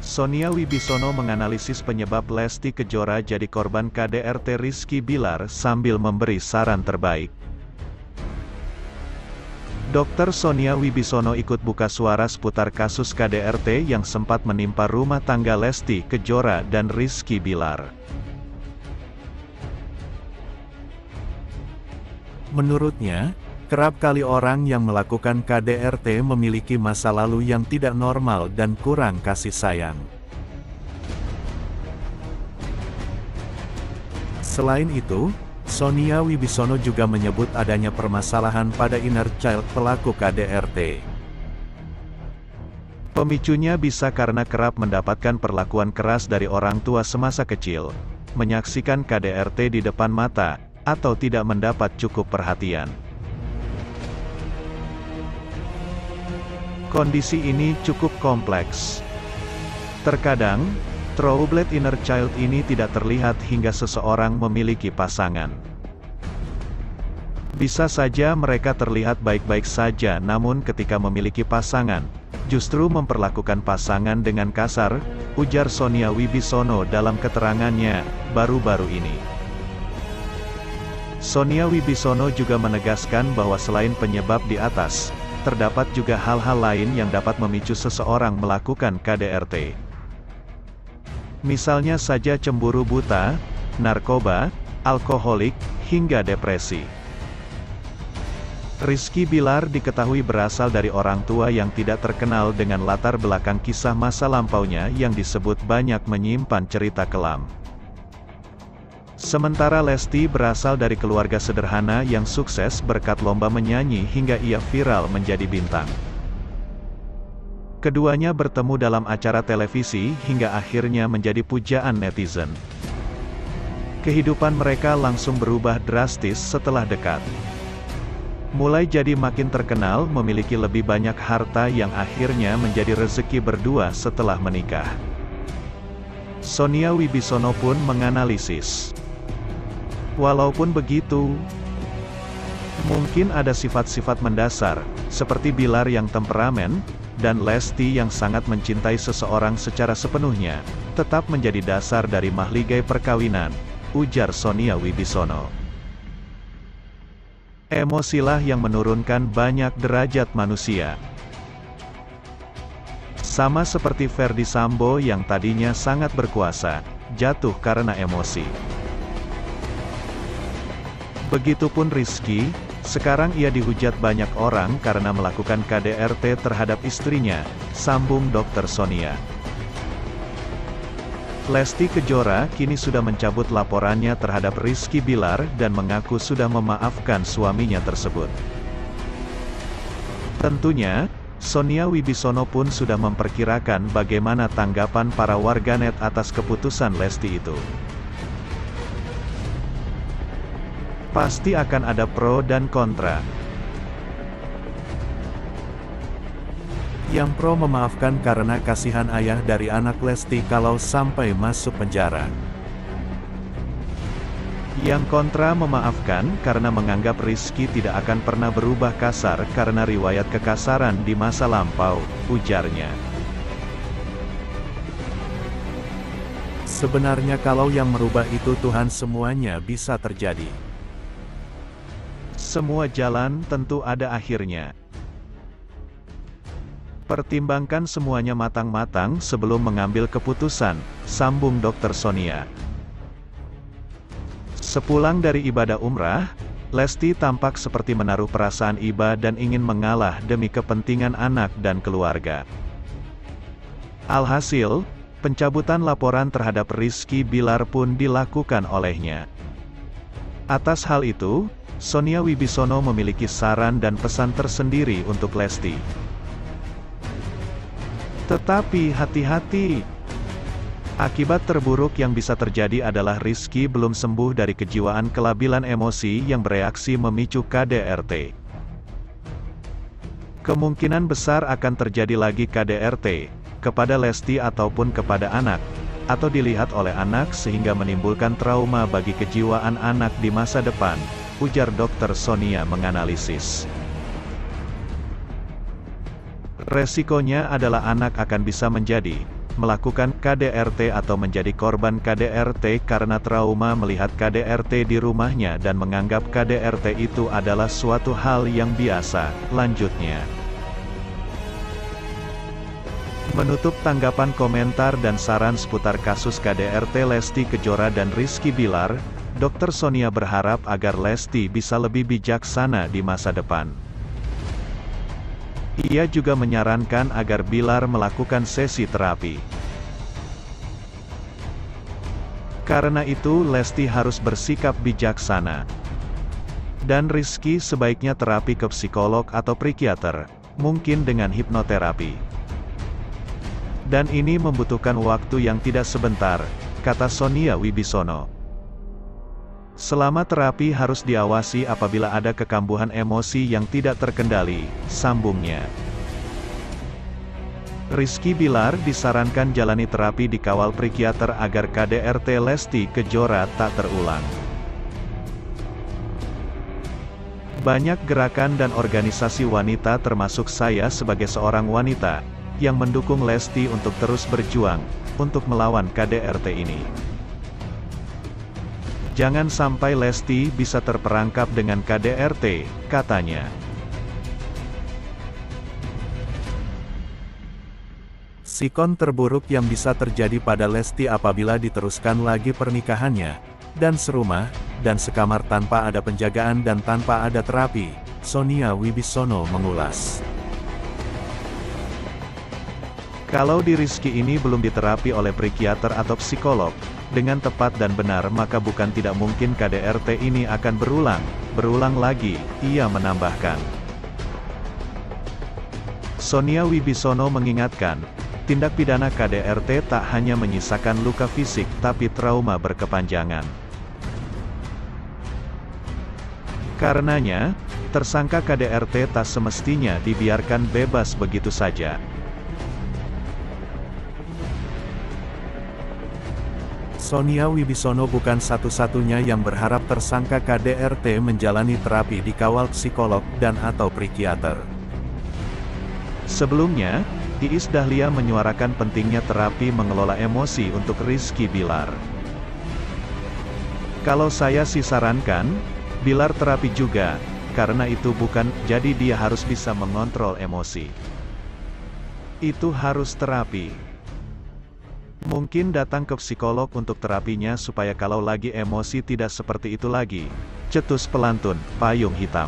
Sonia Wibisono menganalisis penyebab Lesti Kejora jadi korban KDRT Rizky Bilar sambil memberi saran terbaik. Dr. Sonia Wibisono ikut buka suara seputar kasus KDRT yang sempat menimpa rumah tangga Lesti Kejora dan Rizky Bilar. Menurutnya, kerap kali orang yang melakukan KDRT memiliki masa lalu yang tidak normal dan kurang kasih sayang. Selain itu, Sonia Wibisono juga menyebut adanya permasalahan pada inner child pelaku KDRT. Pemicunya bisa karena kerap mendapatkan perlakuan keras dari orang tua semasa kecil, menyaksikan KDRT di depan mata, atau tidak mendapat cukup perhatian. Kondisi ini cukup kompleks. Terkadang, troubled inner child ini tidak terlihat hingga seseorang memiliki pasangan. Bisa saja mereka terlihat baik-baik saja, namun ketika memiliki pasangan, justru memperlakukan pasangan dengan kasar, ujar Sonia Wibisono dalam keterangannya baru-baru ini. Sonia Wibisono juga menegaskan bahwa selain penyebab di atas, terdapat juga hal-hal lain yang dapat memicu seseorang melakukan KDRT. Misalnya saja cemburu buta, narkoba, alkoholik, hingga depresi. Rizky Bilar diketahui berasal dari orang tua yang tidak terkenal dengan latar belakang kisah masa lampaunya yang disebut banyak menyimpan cerita kelam. Sementara Lesti berasal dari keluarga sederhana yang sukses berkat lomba menyanyi hingga ia viral menjadi bintang. Keduanya bertemu dalam acara televisi hingga akhirnya menjadi pujaan netizen. Kehidupan mereka langsung berubah drastis setelah dekat. Mulai jadi makin terkenal, memiliki lebih banyak harta yang akhirnya menjadi rezeki berdua setelah menikah. Sonia Wibisono pun menganalisis. Walaupun begitu, mungkin ada sifat-sifat mendasar, seperti Bilar yang temperamen, dan Lesti yang sangat mencintai seseorang secara sepenuhnya, tetap menjadi dasar dari mahligai perkawinan, ujar Sonia Wibisono. Emosilah yang menurunkan banyak derajat manusia. Sama seperti Ferdy Sambo yang tadinya sangat berkuasa, jatuh karena emosi. Begitupun Rizky, sekarang ia dihujat banyak orang karena melakukan KDRT terhadap istrinya, sambung Dr. Sonia. Lesti Kejora kini sudah mencabut laporannya terhadap Rizky Bilar dan mengaku sudah memaafkan suaminya tersebut. Tentunya, Sonia Wibisono pun sudah memperkirakan bagaimana tanggapan para warganet atas keputusan Lesti itu. Pasti akan ada pro dan kontra. Yang pro memaafkan karena kasihan ayah dari anak Lesti kalau sampai masuk penjara. Yang kontra memaafkan karena menganggap Rizky tidak akan pernah berubah kasar karena riwayat kekasaran di masa lampau, ujarnya. Sebenarnya kalau yang merubah itu Tuhan, semuanya bisa terjadi. Semua jalan tentu ada akhirnya. Pertimbangkan semuanya matang-matang sebelum mengambil keputusan, sambung Dr. Sonia. Sepulang dari ibadah umrah, Lesti tampak seperti menaruh perasaan iba dan ingin mengalah demi kepentingan anak dan keluarga. Alhasil, pencabutan laporan terhadap Rizky Bilar pun dilakukan olehnya. Atas hal itu, Sonia Wibisono memiliki saran dan pesan tersendiri untuk Lesti. Tetapi hati-hati. Akibat terburuk yang bisa terjadi adalah Rizky belum sembuh dari kejiwaan kelabilan emosi yang bereaksi memicu KDRT. Kemungkinan besar akan terjadi lagi KDRT, kepada Lesti ataupun kepada anak, atau dilihat oleh anak sehingga menimbulkan trauma bagi kejiwaan anak di masa depan, ujar Dr. Sonia menganalisis. Resikonya adalah anak akan bisa menjadi melakukan KDRT atau menjadi korban KDRT karena trauma melihat KDRT di rumahnya dan menganggap KDRT itu adalah suatu hal yang biasa. Lanjutnya, menutup tanggapan komentar dan saran seputar kasus KDRT Lesti Kejora dan Rizky Bilar, Dr. Sonia berharap agar Lesti bisa lebih bijaksana di masa depan. Ia juga menyarankan agar Bilar melakukan sesi terapi. Karena itu Lesti harus bersikap bijaksana. Dan Rizky sebaiknya terapi ke psikolog atau psikiater, mungkin dengan hipnoterapi. Dan ini membutuhkan waktu yang tidak sebentar, kata Sonia Wibisono. Selama terapi harus diawasi apabila ada kekambuhan emosi yang tidak terkendali, sambungnya. Rizky Bilar disarankan jalani terapi di kawal psikiater agar KDRT Lesti Kejora tak terulang. Banyak gerakan dan organisasi wanita termasuk saya sebagai seorang wanita, yang mendukung Lesti untuk terus berjuang, untuk melawan KDRT ini. Jangan sampai Lesti bisa terperangkap dengan KDRT, katanya. Sikon terburuk yang bisa terjadi pada Lesti apabila diteruskan lagi pernikahannya, dan serumah, dan sekamar tanpa ada penjagaan dan tanpa ada terapi, Sonia Wibisono mengulas. Kalau di Rizky ini belum diterapi oleh psikiater atau psikolog, dengan tepat dan benar maka bukan tidak mungkin KDRT ini akan berulang lagi, ia menambahkan. Sonia Wibisono mengingatkan, tindak pidana KDRT tak hanya menyisakan luka fisik tapi trauma berkepanjangan. Karenanya, tersangka KDRT tak semestinya dibiarkan bebas begitu saja. Sonia Wibisono bukan satu-satunya yang berharap tersangka KDRT menjalani terapi di kawal psikolog dan atau psikiater. Sebelumnya, Iis Dahlia menyuarakan pentingnya terapi mengelola emosi untuk Rizky Bilar. Kalau saya sih sarankan, Bilar terapi juga, karena itu bukan, jadi dia harus bisa mengontrol emosi. Itu harus terapi. Mungkin datang ke psikolog untuk terapinya supaya kalau lagi emosi tidak seperti itu lagi. Cetus pelantun, payung hitam.